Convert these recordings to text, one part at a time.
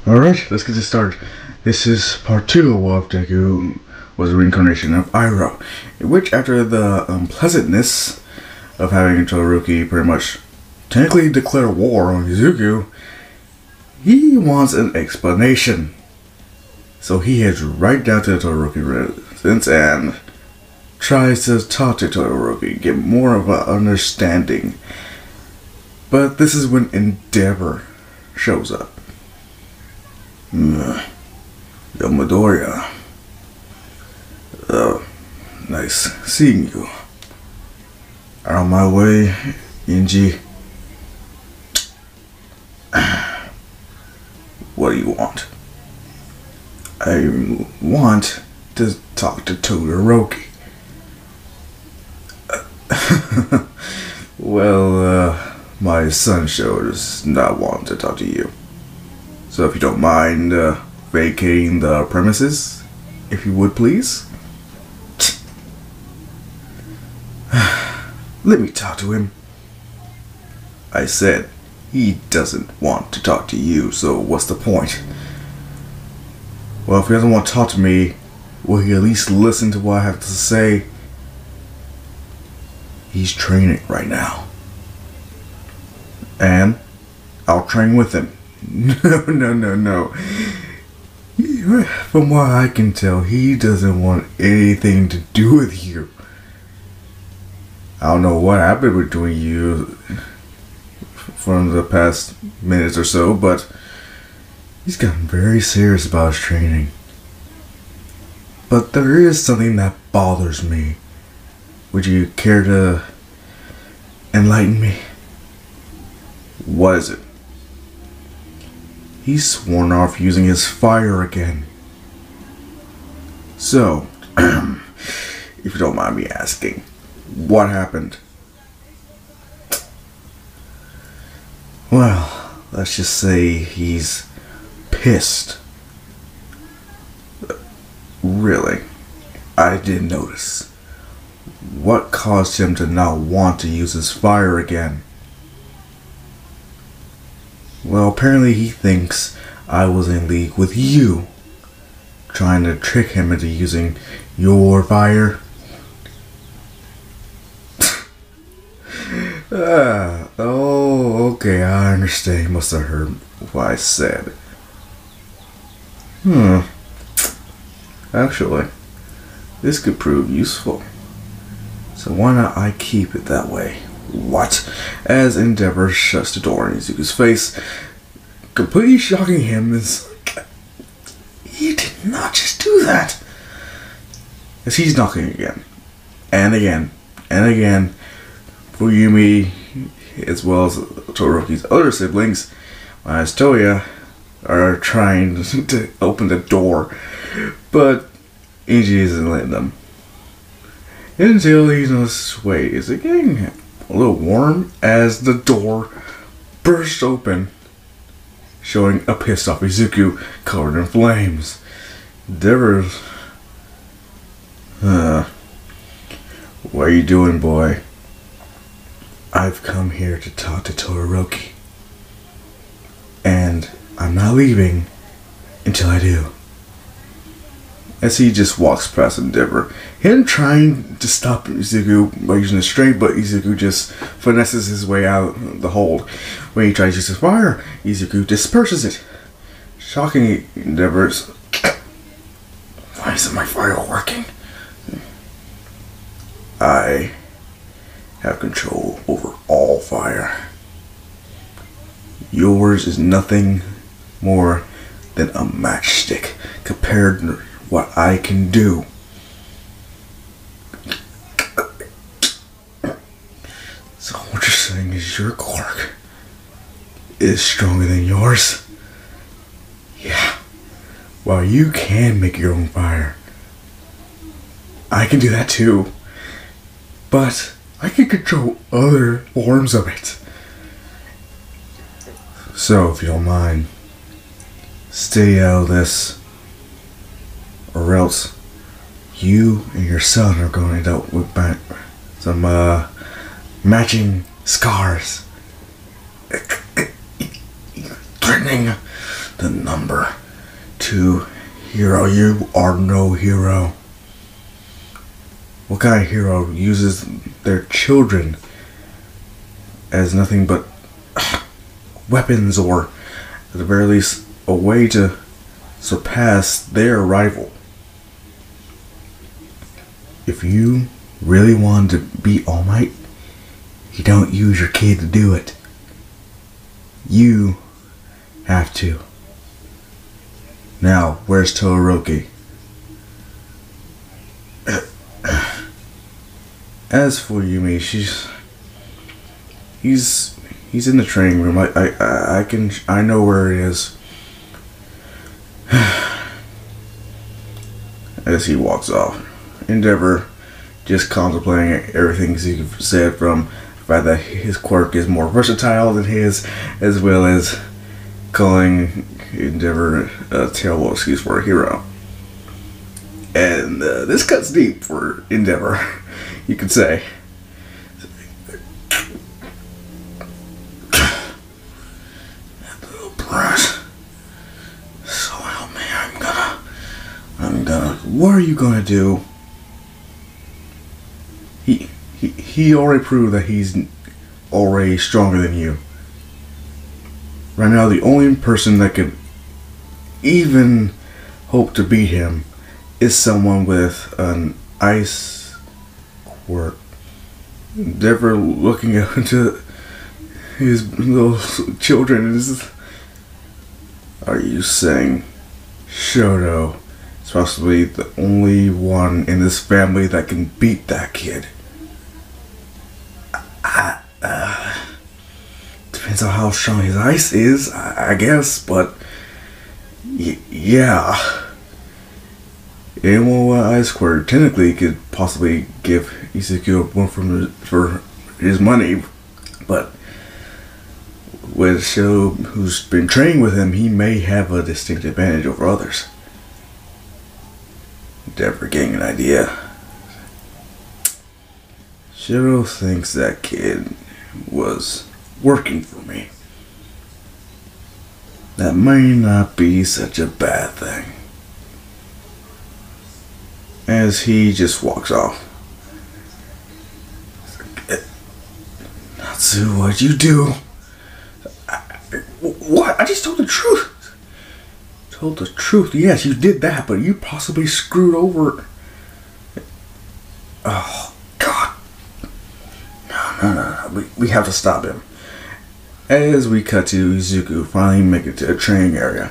Alright, let's get this started. This is part 2 of Deku was a reincarnation of Iroh, in which after the unpleasantness of having Todoroki pretty much technically declare war on Izuku, he wants an explanation. So he heads right down to the Todoroki residence and tries to talk to Todoroki, get more of an understanding. But this is when Endeavor shows up. Yo, Midoriya. Nice seeing you. On my way, Inji. What do you want? I want to talk to Todoroki. Well, my son sure does not want to talk to you. So if you don't mind vacating the premises, if you would please. Let me talk to him. I said he doesn't want to talk to you, so what's the point? Well, if he doesn't want to talk to me, will he at least listen to what I have to say? He's training right now. And I'll train with him. No. From what I can tell, he doesn't want anything to do with you. I don't know what happened between you from the past minutes or so, but he's gotten very serious about his training. But there is something that bothers me. Would you care to enlighten me? What is it? He's sworn off using his fire again. So, if you don't mind me asking, what happened? Well, let's just say he's pissed. Really? I didn't notice. What caused him to not want to use his fire again? Well, apparently he thinks I was in league with you, trying to trick him into using your fire. Oh, okay, I understand. You must have heard what I said. Actually, this could prove useful. So why not I keep it that way? What? As Endeavor shuts the door in Izuku's face, completely shocking him is like, you did not just do that. As he's knocking again, and again, and again, Fuyumi, as well as Todoroki's other siblings, as Toya, are trying to open the door, but Inji isn't letting them. Until he knows, wait, is it getting a little warm? As the door burst open, showing a pissed off Izuku covered in flames. Endeavor's, what are you doing, boy? I've come here to talk to Todoroki, and I'm not leaving until I do. As he just walks past Endeavor, him trying to stop Izuku by using his strength, but Izuku just finesses his way out the hold. When he tries to use his fire, Izuku disperses it. Shocking Endeavor's, why isn't my fire working? I have control over all fire. Yours is nothing more than a matchstick compared to what I can do. So what you're saying is your quirk is stronger than yours? Yeah. Well, you can make your own fire. I can do that too. But I can control other forms of it. So, if you don't mind, stay out of this, or else you and your son are going to end up with some matching scars. Threatening the number 2 hero. You are no hero. What kind of hero uses their children as nothing but weapons, or at the very least a way to surpass their rival? If you really want to beat All Might, you don't use your kid to do it. You have to. Now, where's Todoroki? As for Yumi, he's in the training room. I know where he is. As he walks off, Endeavor just contemplating everything he said, from the fact that his quirk is more versatile than his, as well as calling Endeavor a terrible excuse for a hero. And this cuts deep for Endeavor, you could say. Little brat. So help me, I'm gonna. What are you gonna do? He already proved that he's already stronger than you. Right now, the only person that could even hope to beat him is someone with an ice quirk. Endeavor looking into his little children is, are you saying Shoto is possibly the only one in this family that can beat that kid? Depends on how strong his ice is, I guess, but yeah. Anyone with ice quirk technically could possibly give Izuku one for his money, but with Shoto, who's been training with him, he may have a distinct advantage over others. Endeavor getting an idea. Shoto thinks that kid was working for me. That may not be such a bad thing. As he just walks off. Natsu, what'd you do? What? I just told the truth. Told the truth. Yes, you did that, but you possibly screwed over. Oh, God. No. We have to stop him. As we cut to Izuku finally making it to a training area.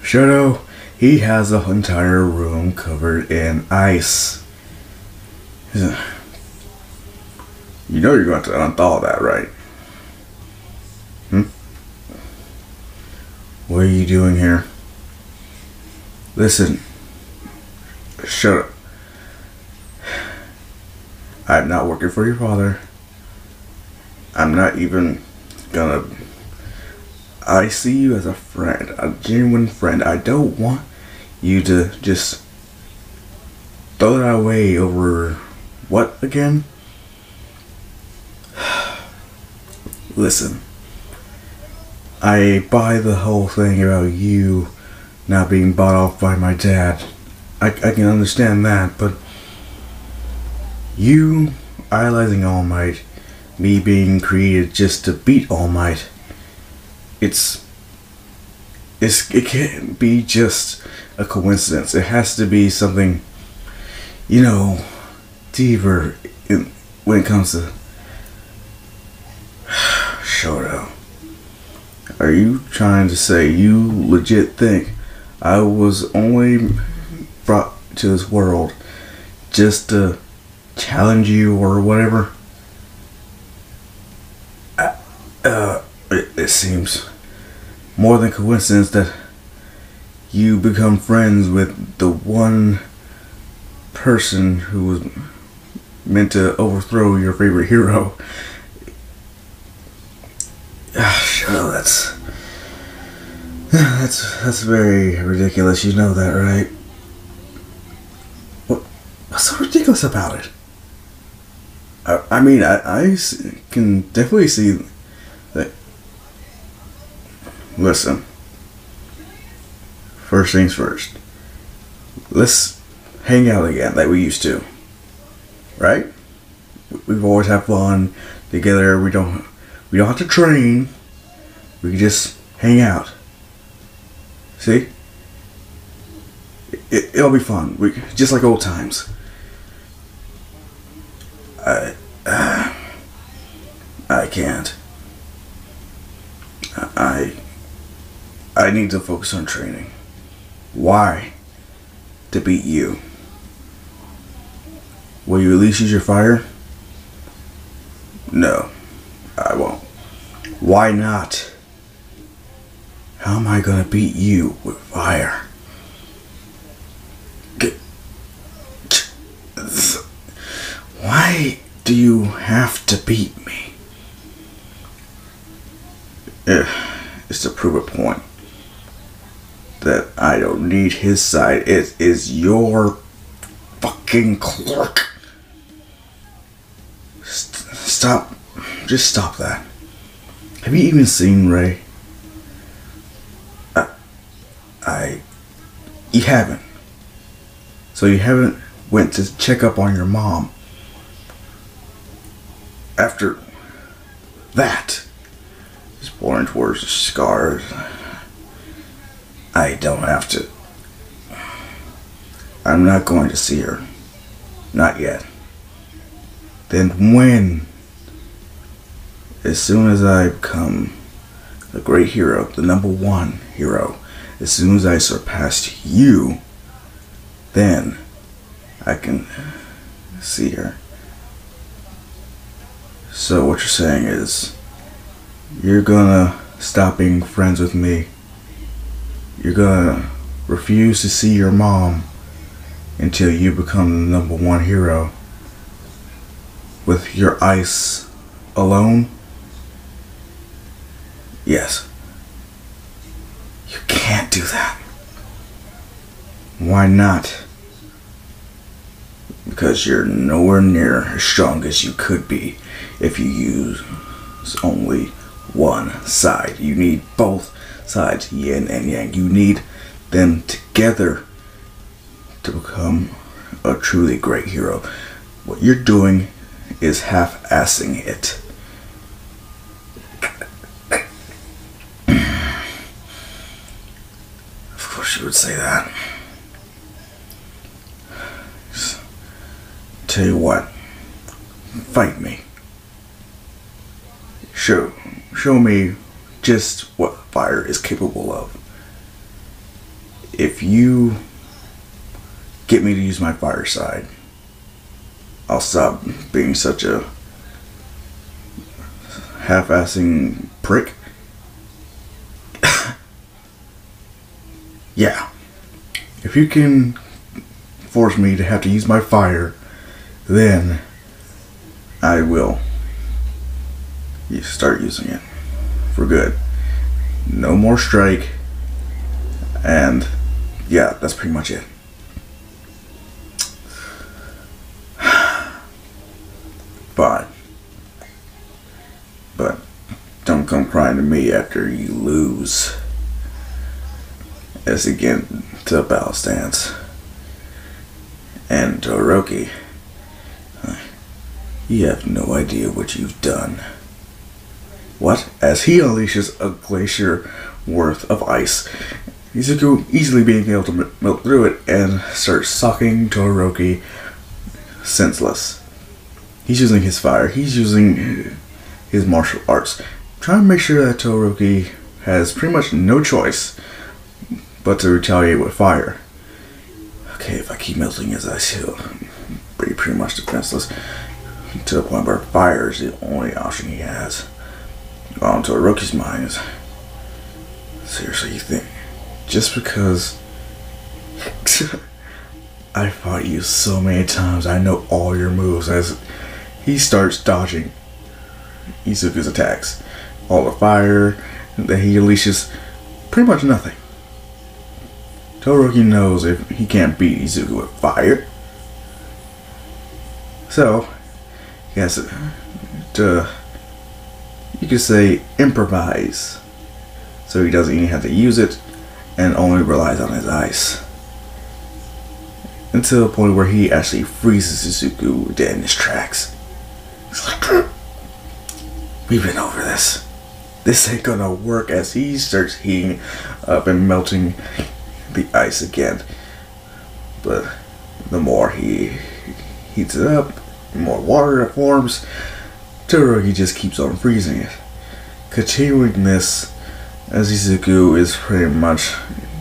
Shoto, he has the entire room covered in ice. You know you're going to unthaw that, right? What are you doing here? Listen. Shut up. I'm not working for your father. I'm not even gonna. I see you as a friend, a genuine friend. I don't want you to just throw that away over what again? Listen, I buy the whole thing about you not being bought off by my dad. I can understand that, but you idolizing All Might, me being created just to beat All Might, it can't be just a coincidence. It has to be something, deeper when it comes to Shoto. Are you trying to say you legit think I was only brought to this world just to challenge you or whatever? It seems more than coincidence that you become friends with the one person who was meant to overthrow your favorite hero. Shoto, that's very ridiculous. You know that, right? What's so ridiculous about it? I mean, I can definitely see that. Listen, first things first. Let's hang out again like we used to. Right? We've always had fun together. We don't have to train. We can just hang out. See? It'll be fun. Just like old times. I can't. I need to focus on training. Why? To beat you. Will you at least use your fire? No, I won't. Why not? How am I gonna beat you with fire? Why do you have to beat me? It's to prove a point that I don't need his side. It is your fucking clerk. Stop. Just stop that. Have you even seen Ray? You haven't. So you haven't went to check up on your mom. After that, he's pointing towards the scars. I don't have to. I'm not going to see her. Not yet. Then when? As soon as I become a great hero, the #1 hero, as soon as I surpassed you, then I can see her. So what you're saying is, you're gonna stop being friends with me. You're gonna refuse to see your mom until you become the #1 hero with your ice alone? Yes. You can't do that. Why not? Because you're nowhere near as strong as you could be if you use only one side. You need both sides, yin and yang. You need them together to become a truly great hero. What you're doing is half-assing it. Of course you would say that. Tell you what, fight me. Show me just what fire is capable of. If you get me to use my fire side, I'll stop being such a half-assing prick. Yeah. If you can force me to have to use my fire, then I will start using it for good. No more strike. And yeah, that's pretty much it. Fine. But don't come crying to me after you lose. As again to battle stance. And Todoroki, you have no idea what you've done. What? As he unleashes a glacier worth of ice, Izuku easily being able to melt through it and starts socking Todoroki senseless. He's using his fire. He's using his martial arts. Trying to make sure that Todoroki has pretty much no choice but to retaliate with fire. Okay, if I keep melting his ice, he'll be pretty much defenseless. To the point where fire is the only option he has. On Todoroki's mind is, seriously, you think just because I fought you so many times, I know all your moves? As he starts dodging Izuku's attacks, all the fire that he unleashes, pretty much nothing. Todoroki knows if he can't beat Izuku with fire, so he has to, you could say, improvise. So he doesn't even have to use it, and only relies on his ice. Until the point where he actually freezes Izuku dead in his tracks. He's like, we've been over this. This ain't gonna work, as he starts heating up and melting the ice again. But the more he heats it up, the more water it forms. Todoroki just keeps on freezing it. Continuing this, as Izuku is pretty much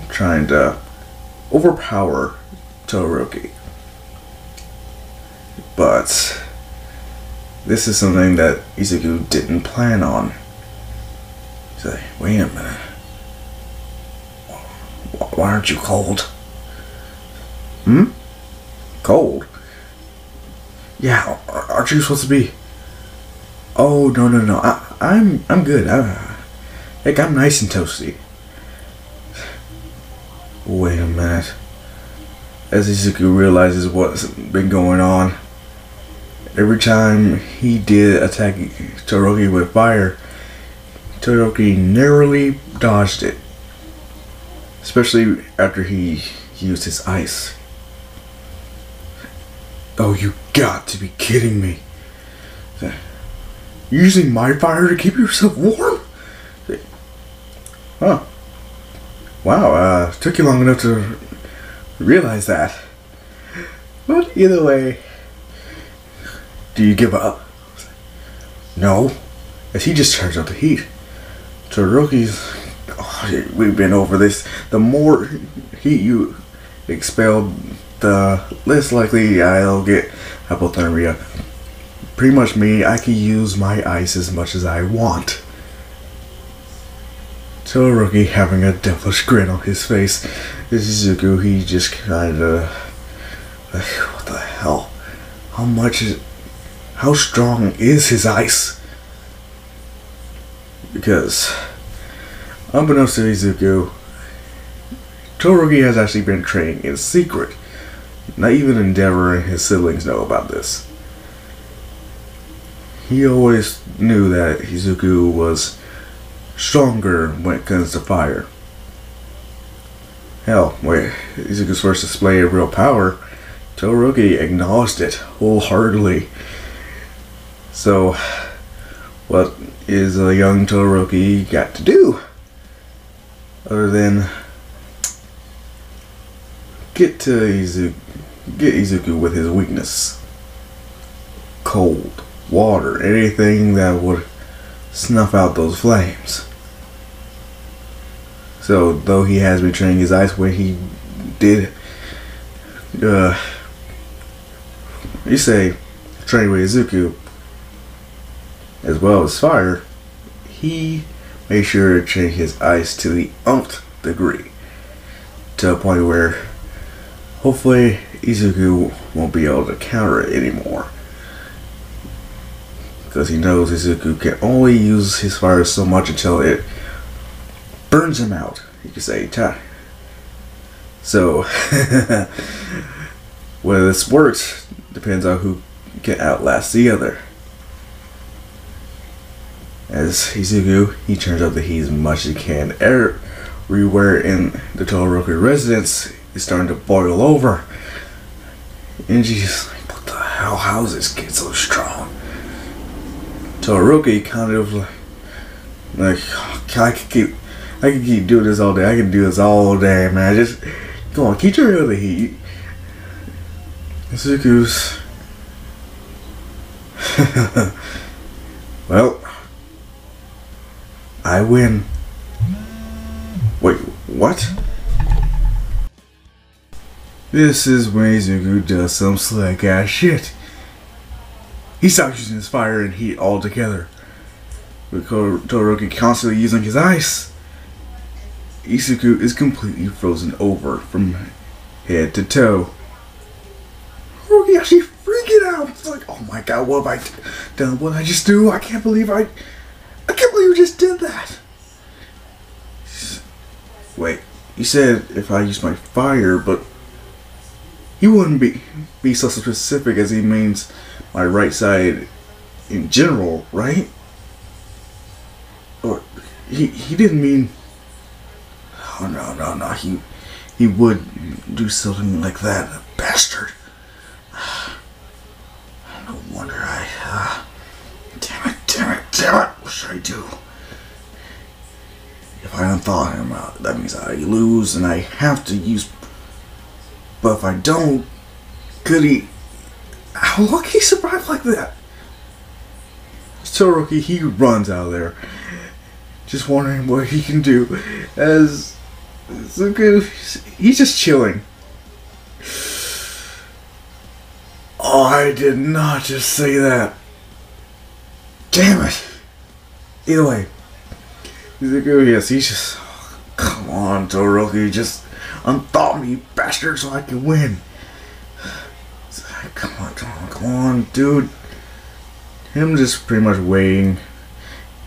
trying to overpower Todoroki. But this is something that Izuku didn't plan on. He's like, wait a minute. Why aren't you cold? Cold? Yeah, aren't you supposed to be? Oh, no. I'm good. Heck, I'm nice and toasty. Wait a minute. As Izuku realizes what's been going on, every time he did attack Todoroki with fire, Todoroki narrowly dodged it. Especially after he used his ice. Oh, you got to be kidding me. Using my fire to keep yourself warm? Huh. Wow, took you long enough to realize that. But either way, do you give up? No, as he just turns up the heat. Todoroki's, we've been over this. The more heat you expel, the less likely I'll get hypothermia. Pretty much me, I can use my ice as much as I want. Todoroki having a devilish grin on his face. Izuku, he just kinda like, what the hell? How strong is his ice? Because unbeknownst to Izuku, Todoroki has actually been training in secret. Not even Endeavor and his siblings know about this. He always knew that Izuku was stronger when it comes to fire. Hell, when Izuku's first display of real power, Todoroki acknowledged it wholeheartedly. So, what is a young Todoroki got to do? Other than get Izuku with his weakness. Cold, water, anything that would snuff out those flames. So, though he has been training his ice when he did, train with Izuku, as well as fire, he made sure to train his ice to the nth degree. To a point where, hopefully, Izuku won't be able to counter it anymore. Because he knows Izuku can only use his fire so much until it burns him out, you could say. So, whether this works depends on who can outlast the other. As Izuku, he turns up the heat as much as he can. Everywhere in the Todoroki residence is starting to boil over. And she's like, what the hell? How is this kid so strong? Todoroki kind of like I can keep doing this all day. I can do this all day, man. Just come on, keep turning up the heat. Izuku's well, I win. Wait, what? This is when Izuku does some slick ass shit. He stops using his fire and heat altogether. With Todoroki constantly using his ice, Izuku is completely frozen over from head to toe. Todoroki actually freaking out. It's like, oh my god, what have I done? What did I just do? I can't believe I just did that. Wait, you said if I use my fire, but he wouldn't be so specific as he means my right side in general, right? Or he didn't mean. Oh no, no, no. He would do something like that, bastard. No wonder I. Damn it! What should I do? If I unthaw him out, that means I lose, and I have to use. But if I don't, could he? How long can he survive like that? Todoroki, he runs out of there, just wondering what he can do. As Zuko, he's just chilling. Oh, I did not just say that. Damn it. Either way, Zuko, yes, he's just. Oh, come on, Todoroki, just unthaw me, you bastard, so I can win. Come on, dude. Him just pretty much waiting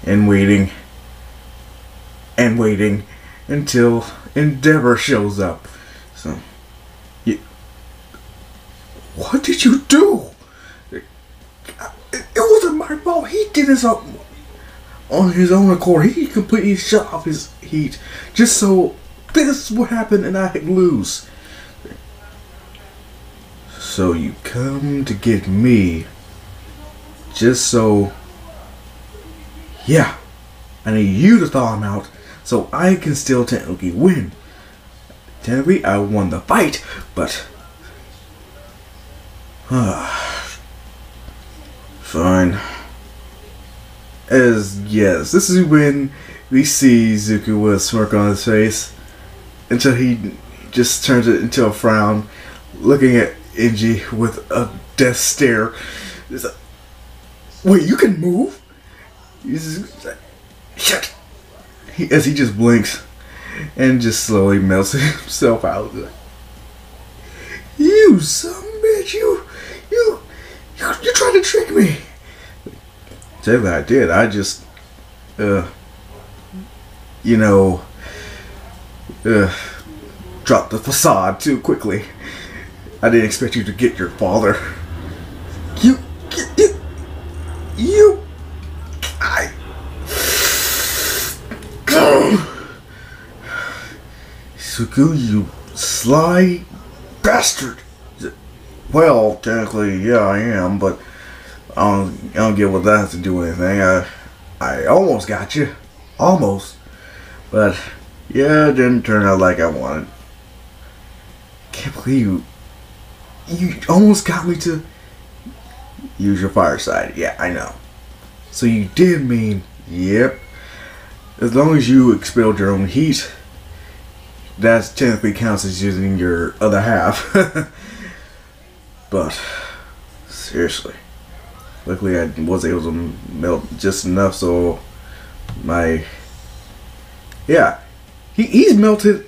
and waiting and waiting until Endeavor shows up. So, what did you do? It wasn't my fault. He did this on his own accord. He completely shut off his heat just so this would happen and I'd lose. So you come to get me just so, yeah, I need you to thaw him out so I can still technically win. Technically, I won the fight, but fine. As yes, this is when we see Zuko with a smirk on his face until he just turns it into a frown, looking at Inji with a death stare. It's like, wait, you can move? He's like, shit. As he just blinks and just slowly melts himself out. You son of a bitch, you tried to trick me. Technically I did. I just dropped the facade too quickly. I didn't expect you to get your father. Suku, you sly bastard. Well, technically, yeah, I am, but I don't get what that has to do with anything. I almost got you. Almost. But, yeah, it didn't turn out like I wanted. Can't believe you almost got me to use your fire side. Yeah, I know. So you did mean, yep. As long as you expelled your own heat, that technically counts as using your other half. But, seriously. Luckily I was able to melt just enough so my... Yeah. He's melted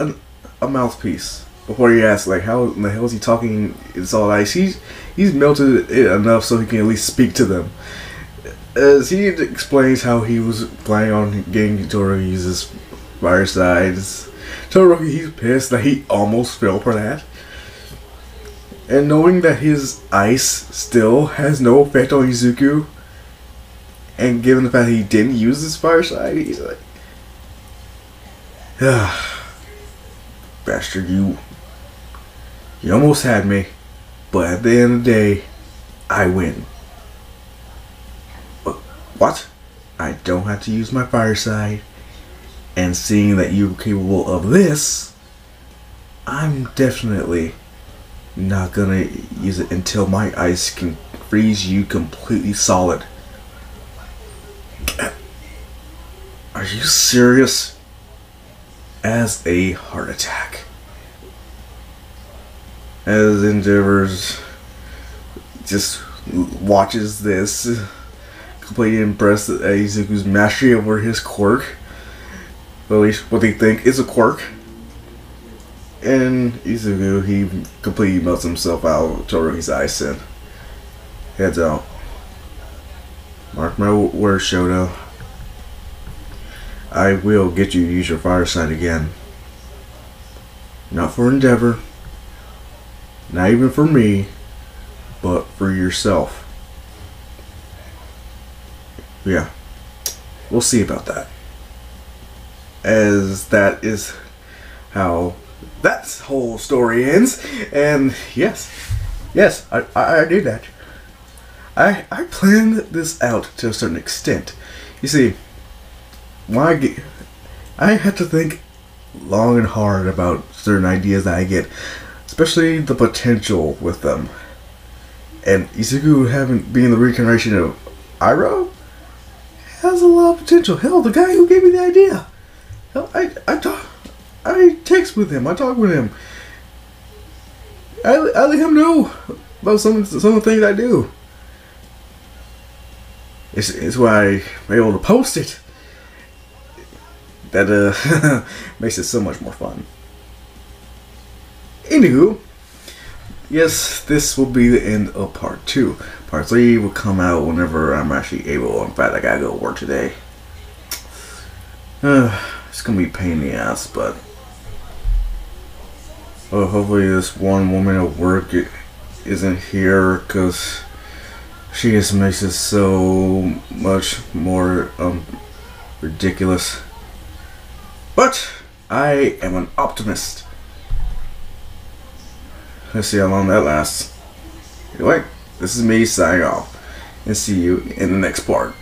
a mouthpiece. Before you ask, like, how in the hell is he talking? It's all ice. He's melted it enough so he can at least speak to them. As he explains how he was planning on getting Todoroki to use his fire sides. Todoroki, he's pissed that he almost fell for that. And knowing that his ice still has no effect on Izuku, and given the fact that he didn't use his fire side, he's like, bastard, you almost had me, but at the end of the day, I win. But what? I don't have to use my fire side, and seeing that you're capable of this, I'm definitely not gonna use it until my ice can freeze you completely solid. Are you serious? As a heart attack. As Endeavors just watches this, completely impressed at Izuku's mastery over his quirk. At least what they think is a quirk. And Izuku, he completely melts himself out of Todoroki's ice and heads out. Mark my words, Shoto. I will get you to use your fire side again. Not for Endeavor. Not even for me. But for yourself. Yeah. We'll see about that. As that is how that whole story ends. And yes, I did that. I planned this out to a certain extent. You see, I had to think long and hard about certain ideas that I get, especially the potential with them. And Izuku being the reincarnation of Iroh has a lot of potential. Hell, the guy who gave me the idea. Hell, I text with him. I talk with him. I let him know about some of the things I do. It's why I'm able to post it. That makes it so much more fun. Anywho, yes, this will be the end of part 2. Part 3 will come out whenever I'm actually able. In fact, I gotta go to work today. It's gonna be a pain in the ass, but hopefully this one woman at work isn't here, because she just makes it so much more ridiculous. But I am an optimist. Let's see how long that lasts. Anyway, this is me signing off, and see you in the next part.